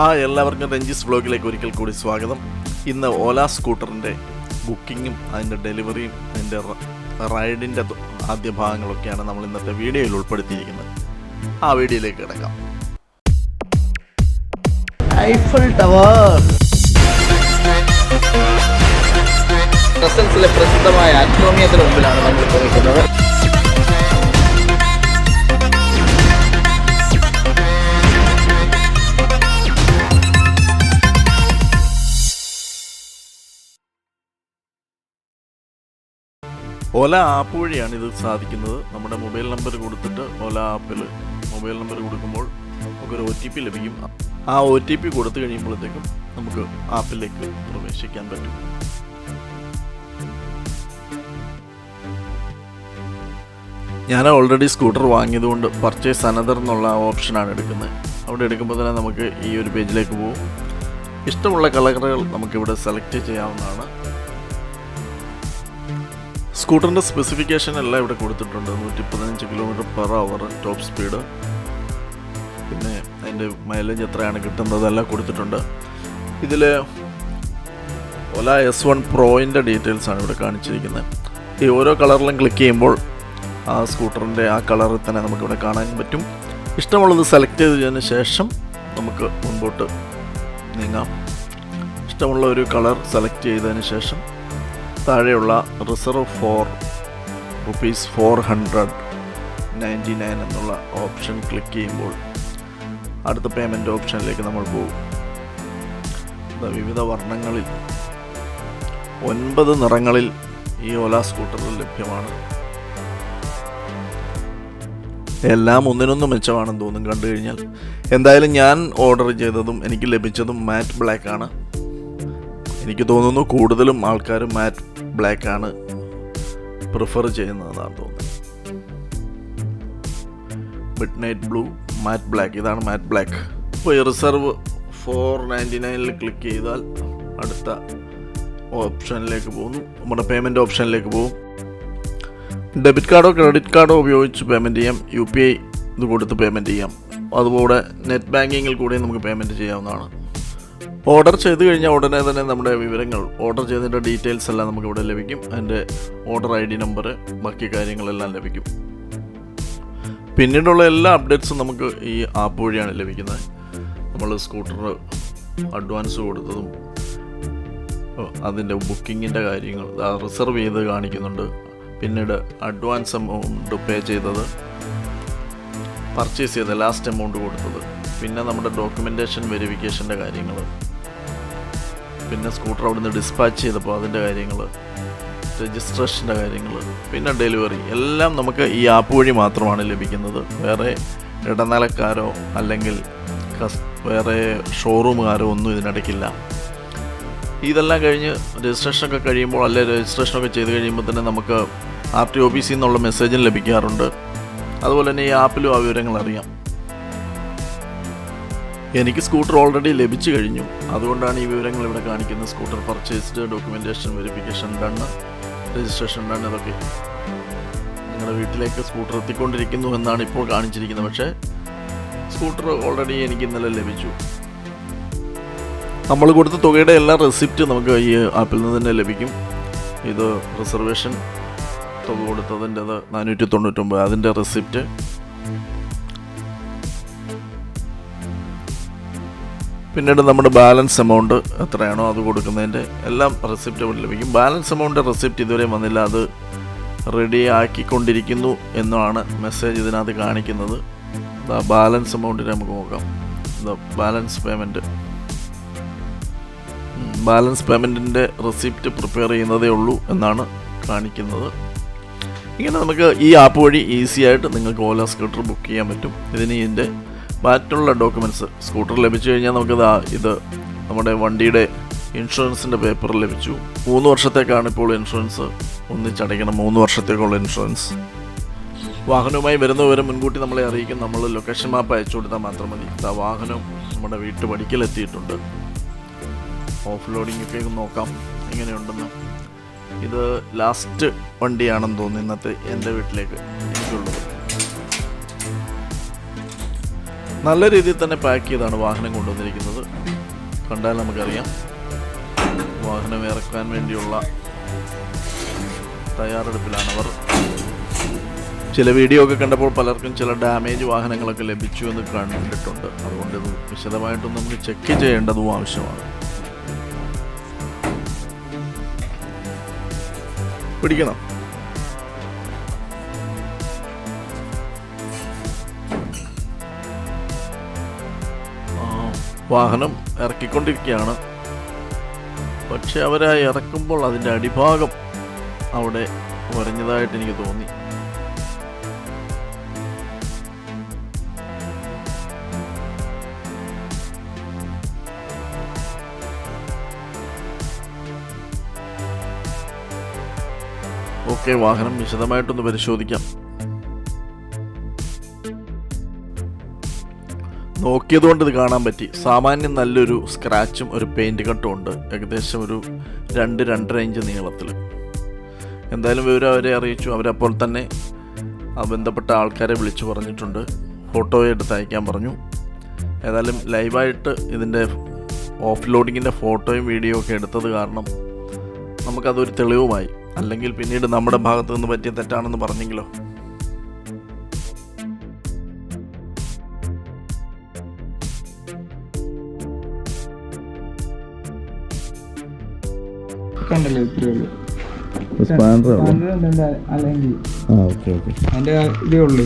എല്ലാവർക്കും രഞ്ജിസ് വ്ലോഗിലേക്ക് ഒരിക്കൽ കൂടി സ്വാഗതം. ഇന്ന് ഓല സ്കൂട്ടറിൻ്റെ ബുക്കിങ്ങും അതിൻ്റെ ഡെലിവറിയും അതിൻ്റെ റൈഡിൻ്റെ ആദ്യ ഭാഗങ്ങളൊക്കെയാണ് നമ്മൾ ഇന്നത്തെ വീഡിയോയിൽ ഉൾപ്പെടുത്തിയിരിക്കുന്നത്. ആ വീഡിയോയിലേക്ക് കിടക്കാം. ഐഫൽ ടവർ, ബ്രസൽസിലെ പ്രസിദ്ധമായ അറ്റോമിയത്തിന് മുമ്പിലാണ് നമ്മൾ ഇപ്പോൾ നിൽക്കുന്നത്. ഓല ആപ്പ് വഴിയാണ് ഇത് സാധിക്കുന്നത്. നമ്മുടെ മൊബൈൽ നമ്പർ കൊടുത്തിട്ട് ഓല ആപ്പിൽ മൊബൈൽ നമ്പർ കൊടുക്കുമ്പോൾ നമുക്കൊരു OTP ലഭിക്കും. ആ OTP കൊടുത്തു കഴിയുമ്പോഴത്തേക്കും നമുക്ക് ആപ്പിലേക്ക് പ്രവേശിക്കാൻ പറ്റും. ഞാൻ ഓൾറെഡി സ്കൂട്ടർ വാങ്ങിയതുകൊണ്ട് പർച്ചേസ് അനദർ എന്നുള്ള ഓപ്ഷനാണ് എടുക്കുന്നത്. അവിടെ എടുക്കുമ്പോൾ തന്നെ നമുക്ക് ഈ ഒരു പേജിലേക്ക് പോകും. ഇഷ്ടമുള്ള കളറുകൾ നമുക്കിവിടെ സെലക്ട് ചെയ്യാവുന്നതാണ്. സ്കൂട്ടറിൻ്റെ സ്പെസിഫിക്കേഷൻ എല്ലാം ഇവിടെ കൊടുത്തിട്ടുണ്ട്. 115 km/h ടോപ്പ് സ്പീഡ്, പിന്നെ അതിൻ്റെ മൈലേജ് എത്രയാണ് കിട്ടുന്നത് എല്ലാം കൊടുത്തിട്ടുണ്ട്. ഇതിൽ ഓല S1 പ്രോയിൻ്റെ ഡീറ്റെയിൽസാണ് ഇവിടെ കാണിച്ചിരിക്കുന്നത്. ഈ ഓരോ കളറിലും ക്ലിക്ക് ചെയ്യുമ്പോൾ ആ സ്കൂട്ടറിൻ്റെ ആ കളറിൽ തന്നെ നമുക്കിവിടെ കാണാൻ പറ്റും. ഇഷ്ടമുള്ളത് സെലക്ട് ചെയ്തതിന് ശേഷം നമുക്ക് മുൻപോട്ട് നീങ്ങാം. ഇഷ്ടമുള്ള ഒരു കളർ സെലക്ട് ചെയ്തതിന് ശേഷം താഴെയുള്ള റിസർവ് ഫോർ ₹499 എന്നുള്ള ഓപ്ഷൻ ക്ലിക്ക് ചെയ്യുമ്പോൾ അടുത്ത പേയ്മെൻറ്റ് ഓപ്ഷനിലേക്ക് നമ്മൾ പോകും. വിവിധ വർണ്ണങ്ങളിൽ 9 നിറങ്ങളിൽ ഈ ഓല സ്കൂട്ടറിൽ ലഭ്യമാണ്. എല്ലാം ഒന്നിനൊന്നും മെച്ചമാണെന്ന് തോന്നും കണ്ടു കഴിഞ്ഞാൽ. എന്തായാലും ഞാൻ ഓർഡർ ചെയ്തതും എനിക്ക് ലഭിച്ചതും മാറ്റ് ബ്ലാക്ക് ആണ്. എനിക്ക് തോന്നുന്നു കൂടുതലും ആൾക്കാർ മാറ്റ് ബ്ലാക്ക് ആണ് പ്രിഫർ ചെയ്യുന്നതെന്നാണ് തോന്നുന്നത്. മിഡ് നൈറ്റ് ബ്ലൂ, മാറ്റ് ബ്ലാക്ക്, ഇതാണ് മാറ്റ് ബ്ലാക്ക്. ഇപ്പോൾ ഈ റിസർവ് 499 ക്ലിക്ക് ചെയ്താൽ അടുത്ത ഓപ്ഷനിലേക്ക് പോകുന്നു. നമ്മുടെ പേയ്മെൻറ്റ് ഓപ്ഷനിലേക്ക് പോകും. ഡെബിറ്റ് കാർഡോ ക്രെഡിറ്റ് കാർഡോ ഉപയോഗിച്ച് പേയ്മെൻറ്റ് ചെയ്യാം. UPI ഇത് കൊടുത്ത് പേയ്മെൻറ്റ് ചെയ്യാം. അതുപോലെ നെറ്റ് ബാങ്കിങ്ങിൽ കൂടി നമുക്ക് പേയ്മെൻറ്റ് ചെയ്യാവുന്നതാണ്. ഓർഡർ ചെയ്ത് കഴിഞ്ഞാൽ ഉടനെ തന്നെ നമ്മുടെ വിവരങ്ങൾ, ഓർഡർ ചെയ്തതിൻ്റെ ഡീറ്റെയിൽസ് എല്ലാം നമുക്കിവിടെ ലഭിക്കും. അതിൻ്റെ ഓർഡർ ID നമ്പർ, ബാക്കി കാര്യങ്ങളെല്ലാം ലഭിക്കും. പിന്നീടുള്ള എല്ലാ അപ്ഡേറ്റ്സും നമുക്ക് ഈ ആപ്പ് വഴിയാണ് ലഭിക്കുന്നത്. നമ്മൾ സ്കൂട്ടർ അഡ്വാൻസ് കൊടുത്തതും അതിൻ്റെ ബുക്കിങ്ങിൻ്റെ കാര്യങ്ങൾ റിസർവ് ചെയ്ത് കാണിക്കുന്നുണ്ട്. പിന്നീട് അഡ്വാൻസ് എമൗണ്ട് പേ ചെയ്തത്, പർച്ചേസ് ചെയ്ത ലാസ്റ്റ് എമൗണ്ട് കൊടുത്തത്, പിന്നെ നമ്മുടെ ഡോക്യുമെൻറ്റേഷൻ വെരിഫിക്കേഷൻ്റെ കാര്യങ്ങൾ, പിന്നെ സ്കൂട്ടർ അവിടുന്ന് ഡിസ്പാച്ച് ചെയ്തപ്പോൾ അതിൻ്റെ കാര്യങ്ങൾ, രജിസ്ട്രേഷൻ്റെ കാര്യങ്ങൾ, പിന്നെ ഡെലിവറി എല്ലാം നമുക്ക് ഈ ആപ്പ് വഴി മാത്രമാണ് ലഭിക്കുന്നത്. വേറെ ഇടനിലക്കാരോ അല്ലെങ്കിൽ വേറെ ഷോറൂമുകാരോ ഒന്നും ഇതിനിടയ്ക്കില്ല. ഇതെല്ലാം കഴിഞ്ഞ് രജിസ്ട്രേഷനൊക്കെ കഴിയുമ്പോൾ, അല്ലെങ്കിൽ രജിസ്ട്രേഷനൊക്കെ ചെയ്ത് കഴിയുമ്പോൾ തന്നെ നമുക്ക് RTO ഓഫീസിൽ നിന്നുള്ള മെസ്സേജും ലഭിക്കാറുണ്ട്. അതുപോലെ തന്നെ ഈ ആപ്പിലും ആ വിവരങ്ങൾ അറിയാം. എനിക്ക് സ്കൂട്ടർ ഓൾറെഡി ലഭിച്ചു കഴിഞ്ഞു. അതുകൊണ്ടാണ് ഈ വിവരങ്ങൾ ഇവിടെ കാണിക്കുന്നത്. Scooter purchased, documentation verification done, registration done. അതൊക്കെ നിങ്ങളുടെ വീട്ടിലേക്ക് സ്കൂട്ടർ എത്തിക്കൊണ്ടിരിക്കുന്നു എന്നാണ് ഇപ്പോൾ കാണിച്ചിരിക്കുന്നത്. പക്ഷേ സ്കൂട്ടർ ഓൾറെഡി എനിക്ക് ഇന്നലെ ലഭിച്ചു. നമ്മൾ കൊടുത്ത തുകയുടെ എല്ലാ റെസിപ്റ്റ് നമുക്ക് ഈ ആപ്പിൽ നിന്ന് തന്നെ ലഭിക്കും. ഇത് റിസർവേഷൻ തുക കൊടുത്തതിൻ്റെത് 499, അതിൻ്റെ റെസിപ്റ്റ്. പിന്നീട് നമ്മുടെ ബാലൻസ് എമൗണ്ട് എത്രയാണോ അത് കൊടുക്കുന്നതിൻ്റെ എല്ലാം റെസിപ്റ്റ് ഇവിടെ ലഭിക്കും. ബാലൻസ് എമൗണ്ട് റെസിപ്റ്റ് ഇതുവരെ വന്നില്ല, അത് റെഡി ആക്കിക്കൊണ്ടിരിക്കുന്നു എന്നാണ് മെസ്സേജ് ഇതിനകത്ത് കാണിക്കുന്നത്. ബാലൻസ് എമൗണ്ടിനെ നമുക്ക് നോക്കാം. ബാലൻസ് പേയ്മെൻറ്റിൻ്റെ റെസിപ്റ്റ് പ്രിപ്പയർ ചെയ്യുന്നതേ ഉള്ളൂ എന്നാണ് കാണിക്കുന്നത്. ഇങ്ങനെ നമുക്ക് ഈ ആപ്പ് വഴി ഈസി ആയിട്ട് നിങ്ങൾക്ക് ഓല സ്കൂട്ടർ ബുക്ക് ചെയ്യാൻ പറ്റും. ഇതിൻ്റെ മറ്റുള്ള ഡോക്യുമെൻറ്റ്സ് സ്കൂട്ടർ ലഭിച്ചു കഴിഞ്ഞാൽ നമുക്കിത് ഇത് നമ്മുടെ വണ്ടിയുടെ ഇൻഷുറൻസിൻ്റെ പേപ്പർ ലഭിച്ചു. 3 വർഷത്തേക്കാണ് ഇപ്പോൾ ഇൻഷുറൻസ് ഒന്നിച്ചടയ്ക്കണം. 3 വർഷത്തേക്കുള്ള ഇൻഷുറൻസ്. വാഹനവുമായി വരുന്നവരെ മുൻകൂട്ടി നമ്മളെ അറിയിക്കും. നമ്മൾ ലൊക്കേഷൻ മാപ്പ് അയച്ചു കൊടുത്താൽ മാത്രം മതി. വാഹനം നമ്മുടെ വീട്ടുപടിക്കലെത്തിയിട്ടുണ്ട്. ഓഫ് ലോഡിംഗ് ഒക്കെ നോക്കാം എങ്ങനെയുണ്ടെന്ന്. ഇത് ലാസ്റ്റ് വണ്ടിയാണെന്ന് തോന്നുന്നു ഇന്നത്തെ എൻ്റെ വീട്ടിലേക്ക് എനിക്കുള്ളത്. നല്ല രീതിയിൽ തന്നെ പാക്ക് ചെയ്താണ് വാഹനം കൊണ്ടുവന്നിരിക്കുന്നത്. കണ്ടാൽ നമുക്കറിയാം വാഹനം ഇറക്കാൻ വേണ്ടിയുള്ള തയ്യാറെടുപ്പിലാണവർ. ചില വീഡിയോ ഒക്കെ കണ്ടപ്പോൾ പലർക്കും ചില ഡാമേജ് വാഹനങ്ങളൊക്കെ ലഭിച്ചു എന്ന് കണ്ടിട്ടുണ്ട്. അതുകൊണ്ട് ഇത് വിശദമായിട്ടും നമുക്ക് ചെക്ക് ചെയ്യേണ്ടതും ആവശ്യമാണ്. പിടിക്കണം. വാഹനം ഇറക്കിക്കൊണ്ടിരിക്കുകയാണ്. പക്ഷെ അവരെ ഇറക്കുമ്പോൾ അതിൻ്റെ അടിഭാഗം അവിടെ ഉരഞ്ഞതായിട്ട് എനിക്ക് തോന്നി. ഓക്കെ, വാഹനം വിശദമായിട്ടൊന്ന് പരിശോധിക്കാം. നോക്കിയതുകൊണ്ട് ഇത് കാണാൻ പറ്റി. സാമാന്യം നല്ലൊരു സ്ക്രാച്ചും ഒരു പെയിൻറ് കട്ടും ഉണ്ട്, ഏകദേശം ഒരു 2-2.5 ഇഞ്ച് നീളത്തിൽ. എന്തായാലും വിവരം അവരെ അറിയിച്ചു. അവരപ്പോൾ തന്നെ ബന്ധപ്പെട്ട ആൾക്കാരെ വിളിച്ചു പറഞ്ഞിട്ടുണ്ട്, ഫോട്ടോ എടുത്ത് അയക്കാൻ പറഞ്ഞു. ഏതായാലും ലൈവായിട്ട് ഇതിൻ്റെ ഓഫ് ലോഡിങ്ങിൻ്റെ ഫോട്ടോയും വീഡിയോ ഒക്കെ എടുത്തത് കാരണം നമുക്കതൊരു തെളിവുമായി. അല്ലെങ്കിൽ പിന്നീട് നമ്മുടെ ഭാഗത്തു നിന്ന് പറ്റിയ തെറ്റാണെന്ന് പറഞ്ഞെങ്കിലോ. കണ്ടല്ലോ, ഇത്രേ ഉള്ളൂ. അതിന്റെ ഇതേ ഉള്ളൂ.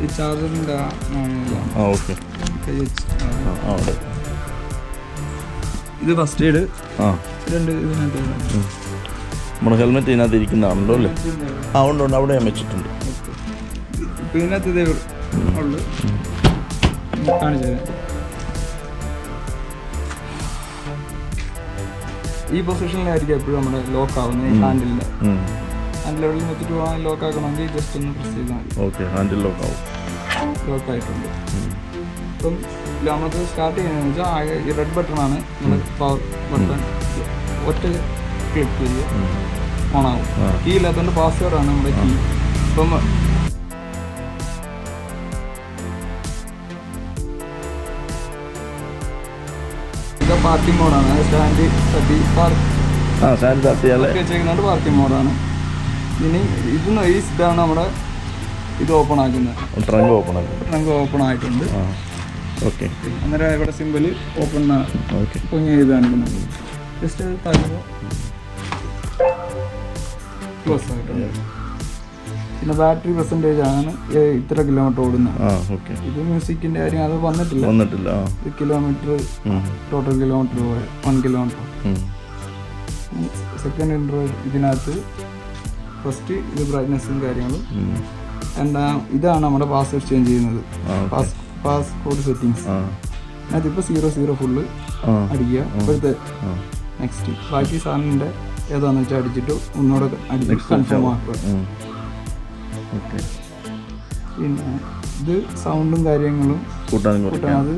ഈ ചാർജറിന്റെ ഇത് ഫസ്റ്റ് എയ്ഡ്. നമ്മുടെ ഹെൽമെറ്റ് ഇതിനകത്ത് ഇരിക്കുന്നതാണല്ലോ അല്ലേ? ആ ഉണ്ട്, അവിടെ ഞാൻ വെച്ചിട്ടുണ്ട്. ഇപ്പം ഇതിനകത്ത് ഇതേ ഉള്ളു. കാണിച്ചു തരാം. ഈ പൊസിഷനിലായിരിക്കും എപ്പോഴും നമ്മുടെ ലോക്ക് ആവുന്നത്. ഈ ഹാൻഡിലിൻ്റെ ലെവലിൽ വെച്ചിട്ട് പോകാൻ ലോക്ക് ആക്കണമെങ്കിൽ ജസ്റ്റ് ഒന്ന് പ്രസ് ചെയ്താൽ മതി. ഓക്കെ, ഹാൻഡിൽ ലോക്ക് ആവും. ലോക്ക് ആയിട്ടുണ്ട്. ഇപ്പം നമുക്ക് സ്റ്റാർട്ട് ചെയ്യുന്നതെന്ന് വെച്ചാൽ ഈ റെഡ് ബട്ടണാണ് നമ്മുടെ പവർ ബട്ടൺ. ഒറ്റ ക്ലിക്ക് ചെയ്യുക, ഓണാവും. കീ ഇല്ലാത്തതുകൊണ്ട് പാസ്വേഡാണ് നമ്മുടെ കീ. ഇപ്പം ഇത് പാർക്കിംഗ് മോഡാണ്. സ്റ്റാൻഡ് തട്ടി വെച്ചേക്കുന്നുണ്ട് പാർക്കിംഗ് മോഡാണ്. ഇനി ഇതാണ് നമ്മുടെ ഇത് ഓപ്പൺ ആക്കുന്നത്. ട്രങ്ക് ഓപ്പൺ ആയിട്ടുണ്ട്. ഓക്കെ, അന്നേരം ഇവിടെ സിമ്പിൾ ഓപ്പൺ പൊങ്ങി ചെയ്ത് കാണിക്കുന്നത്. ജസ്റ്റ് താഴ്ന്നു ക്ലോസ് ആയിട്ടുണ്ട്. പിന്നെ ബാറ്ററി പെർസെൻറ്റേജ് ആണ് ഇത്ര കിലോമീറ്റർ ഓടുന്നത്. ഇത് മ്യൂസിക്കിൻ്റെ കാര്യം അത് വന്നിട്ടില്ല. Kilometre total kilometre 1 kilometre. Second intro ഇതിനകത്ത് ഫസ്റ്റ് ഇത് ബ്രൈറ്റ്നസ്സും കാര്യങ്ങളും. ഇതാണ് നമ്മുടെ പാസ്വേഡ് ചേഞ്ച് ചെയ്യുന്നത്. പാസ്കോഡ് സെറ്റിങ്സ് അതിപ്പോൾ 00 ഫുള്ള് അടിക്കുക. ഇപ്പോഴത്തെ നെക്സ്റ്റ് ബാക്കി സാധനത്തിൻ്റെ ഏതാണെന്ന് വെച്ചാൽ അടിച്ചിട്ട് ഒന്നുകൂടെ അടിച്ച് കൺഫേം ആക്കുക. പിന്നെ ഇത് സൗണ്ടും കാര്യങ്ങളും കൂട്ടാനത്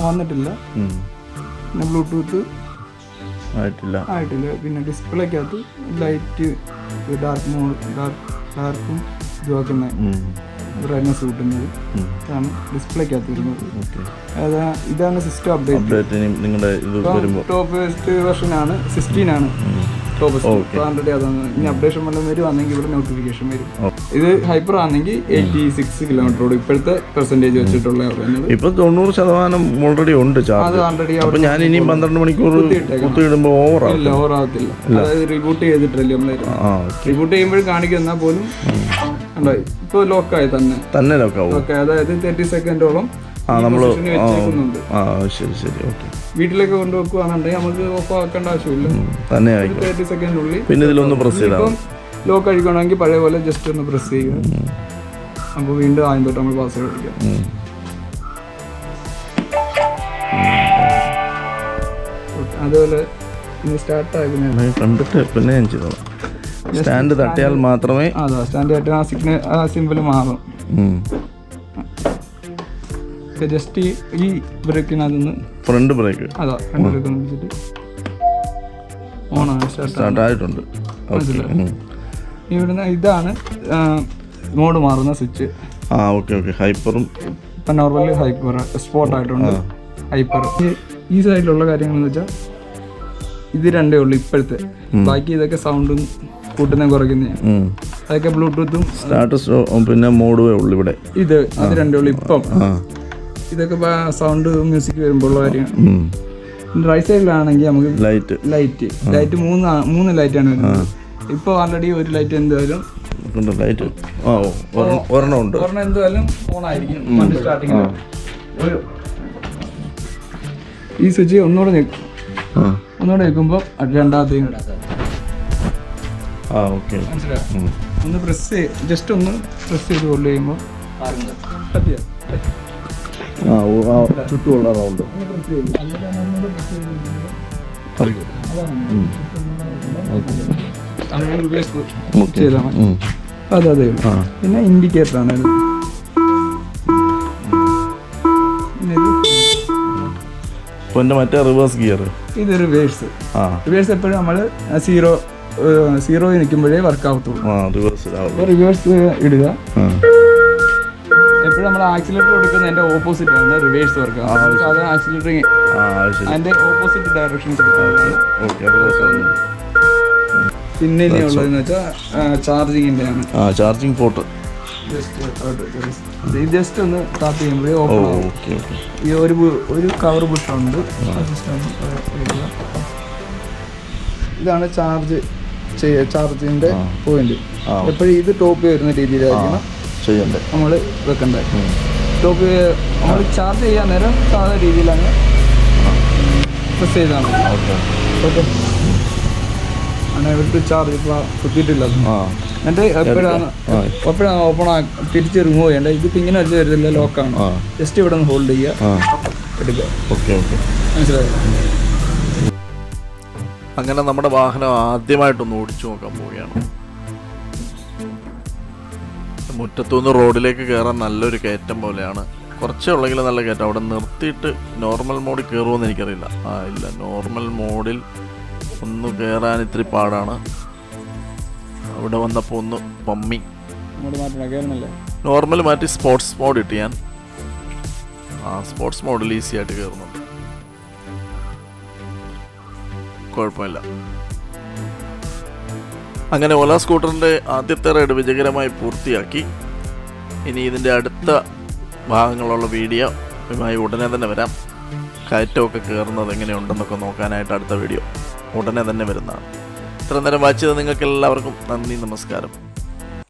വന്നിട്ടില്ല. പിന്നെ ബ്ലൂടൂത്ത് ആയിട്ടില്ല. പിന്നെ ഡിസ്പ്ലേക്കകത്ത് ലൈറ്റ് ഡാർക്കും ഇതുവാക്കുന്ന ബ്രൈറ്റ്നസ് കൂട്ടുന്നത് ഇതാണ് ഡിസ്പ്ലേക്കകത്ത് വരുന്നത്. ഇതാണ് സിസ്റ്റം അപ്ഡേറ്റ്. ടോപ്പ് വെർഷനാണ് 16 ആണ്. ടോപ്പ് 100 അതാണ്. ഇനി അപ്ഡേഷൻ വന്നെങ്കിൽ ഇവിടെ നോട്ടിഫിക്കേഷൻ വരും. ഇത് ഹൈപ്പർ ആണെങ്കിൽ 86 കിലോമീറ്ററോട് ഇപ്പോഴത്തെ പെർസെന്റേജ് വെച്ചിട്ടുള്ള ഇപ്പൊ 90% ഓൾറെഡി ഉണ്ട്. ഞാൻ ഇനി 12 മണിക്കൂർ കുത്തിയിടുമ്പോൾ ഓവറാവത്തില്ല. അതായത് റിബൂട്ട് ചെയ്തിട്ടല്ലേ നമ്മള് റിബൂട്ട് ചെയ്യുമ്പോഴും കാണിക്കുന്നാ പോലും ഉണ്ടോ ഇപ്പൊ ലോക്കായി തന്നെ ലോക്കാവും. അതായത് 30 സെക്കൻഡോളം വീട്ടിലേക്ക് കൊണ്ടുവെക്കുകയാണെന്നുണ്ടെങ്കിൽ നമുക്ക് ഓഫ് ആക്കേണ്ട ആവശ്യമില്ല. 30 സെക്കൻഡിനുള്ളിൽ പിന്നെ ഇതിലൊന്ന് പ്രസ് ചെയ്താൽ ലോക്ക് അഴിക്കണമെങ്കിൽ പഴയ പോലെ ജസ്റ്റ് ഒന്ന് പ്രസ് ചെയ്യുക. അപ്പോൾ വീണ്ടും ആദ്യം തൊട്ട് നമ്മൾ പാസ്വേഡ് അടിക്കാം. അതുപോലെ ഇനി സ്റ്റാർട്ട് ആകുന്ന കണ്ടിട്ട് പിന്നെ ഞാൻ ചെയ്തോളാം. സ്റ്റാൻഡ് തട്ടിയാൽ മാത്രമേ സ്റ്റാൻഡ് തട്ടിയാൽ ആ സിമ്പിൾ മാറും. ജസ്റ്റ് ഈ ബ്രേക്കിനകത്തുനിന്ന് ഫ്രണ്ട് ബ്രേക്ക് അതാ ഫ്രണ്ട് ബ്രേക്ക് ഒന്ന് പിടിച്ചിട്ട് ഓണാണ് സ്റ്റാർട്ട് ആയിട്ടുണ്ട്. ഇവിടുന്ന് ഇതാണ് മോഡ് മാറുന്ന സ്വിച്ച്. ഓക്കെ ഹൈപ്പറും ഇപ്പം നോർമലി ഹൈപ്പർ സ്പോട്ട് ആയിട്ടുണ്ട്. ഹൈപ്പർ ഈ സൈഡിലുള്ള കാര്യങ്ങളെന്ന് വെച്ചാൽ ഇത് രണ്ടേ ഉള്ളൂ ഇപ്പോഴത്തെ. ബാക്കി ഇതൊക്കെ സൗണ്ടും കൂട്ടുന്ന കുറയ്ക്കുന്ന അതൊക്കെ ബ്ലൂടൂത്തും സ്റ്റാറ്റസ് പിന്നെ മോഡുവേ ഉള്ളു ഇവിടെ. അത് രണ്ടേ ഉള്ളൂ ഇപ്പം. ഇതൊക്കെ സൗണ്ട് മ്യൂസിക് വരുമ്പോഴുള്ള കാര്യമാണ്. റൈറ്റ് സൈഡിലാണെങ്കിൽ നമുക്ക് ലൈറ്റ് മൂന്ന് ലൈറ്റാണ് വരുന്നത്. ഇപ്പോൾ ഓൾറെഡി ഒരു ലൈറ്റ് എന്തായാലും ഒരെണ്ണം എന്തായാലും ഓൺ ആയിരിക്കും സ്റ്റാർട്ടിങ്. ഈ സ്വിച്ച് ഒന്നുകൂടെ വെക്കുമ്പോൾ രണ്ടാമത്തെയും മനസ്സിലായോ? ഒന്ന് ജസ്റ്റ് ഒന്ന് പ്രസ് ചെയ്ത് ഹോൾഡ് ചെയ്യുമ്പോൾ ചുറ്റുമുള്ള റൗണ്ട് ചെയ്താൽ മതി. അതെ. പിന്നെ ഇൻഡിക്കേറ്റർ ആണ് ഇത്. മറ്റേ റിവേഴ്സ് ഗിയർ, ഇത് റിവേഴ്സ് എപ്പോഴും നമ്മൾ സീറോയിൽ നിൽക്കുമ്പോഴേ വർക്ക് ആവത്തുള്ളൂ. റിവേഴ്സ് ഇടുക. എപ്പോഴും നമ്മൾ ആക്സിലേറ്റർ കൊടുക്കുന്നതിന്റെ ഓപ്പോസിറ്റ് ആണ് റിവേഴ്സ് വർക്ക്. സാധാരണ ആക്സിലേറ്ററിങ് അതിന്റെ ഓപ്പോസിറ്റ് ഡയറക്ഷൻ കൊടുക്കുന്നതാണ്. പിന്നെ ഉള്ളതെന്ന് വെച്ചാൽ ചാർജിങ്ങിന്റെ ആണ്. ചാർജിങ് പോർട്ട് ജസ്റ്റ് ഒന്ന് ടാപ്പ് ചെയ്യുമ്പോഴേ ഓപ്പൺ ആവും. ഈ ഒരു കവർ ബുട്ടുണ്ട്. ഇതാണ് ചാർജിന്റെ പോയിന്റ്. എപ്പോഴും ഇത് ടോപ്പ് വരുന്ന രീതിയിലായിരിക്കണം നമ്മൾ വെക്കണ്ടേ. ടോപ്പ് നമ്മൾ ചാർജ് ചെയ്യാൻ നേരം സാധാരണ രീതിയിലാണ് പ്രസ് ചെയ്താണ്. ഓക്കെ ഇവിടുത്തെ ചാർജ് ഇപ്പോൾ കുത്തിയിട്ടില്ല. എന്നിട്ട് എപ്പോഴാണ് ഓപ്പൺ തിരിച്ച് റിമൂവ് ചെയ്യേണ്ടത്. ഇതിപ്പോൾ ഇങ്ങനെ വെച്ച് വരുന്നില്ല, ലോക്കാണ്. ജസ്റ്റ് ഇവിടെ നിന്ന് ഹോൾഡ് ചെയ്യുക, എടുക്കുക. മനസ്സിലായോ? അങ്ങനെ നമ്മുടെ വാഹനം ആദ്യമായിട്ടൊന്ന് ഓടിച്ചു നോക്കാൻ പോവുകയാണ്. മുറ്റത്തുനിന്ന് റോഡിലേക്ക് കയറാൻ നല്ലൊരു കയറ്റം പോലെയാണ്. കുറച്ചേ ഉള്ളെങ്കിലും നല്ല കയറ്റം. അവിടെ നിർത്തിയിട്ട് നോർമൽ മോഡിൽ കയറുമെന്ന് എനിക്കറിയില്ല. ഇല്ല, നോർമൽ മോഡിൽ ഒന്ന് കയറാൻ ഇത്തിരി പാടാണ്. അവിടെ വന്നപ്പോൾ ഒന്ന് പമ്മി. നോർമൽ മാറ്റി സ്പോർട്സ് മോഡ് ഇട്ട് ഞാൻ സ്പോർട്സ് മോഡിൽ ഈസി ആയിട്ട് കയറുന്നുണ്ട്. കുഴപ്പമില്ല. അങ്ങനെ ഓല സ്കൂട്ടറിൻ്റെ ആദ്യത്തെ റൈഡ് വിജയകരമായി പൂർത്തിയാക്കി. ഇനി ഇതിൻ്റെ അടുത്ത ഭാഗങ്ങളുള്ള വീഡിയോയുമായി ഉടനെ തന്നെ വരാം. കയറ്റമൊക്കെ കയറുന്നത് എങ്ങനെയുണ്ടെന്നൊക്കെ നോക്കാനായിട്ട് അടുത്ത വീഡിയോ ഉടനെ തന്നെ വരുന്നതാണ്. ഇത്ര നേരം വായിച്ചത് നിങ്ങൾക്ക് എല്ലാവർക്കും നന്ദി, നമസ്കാരം.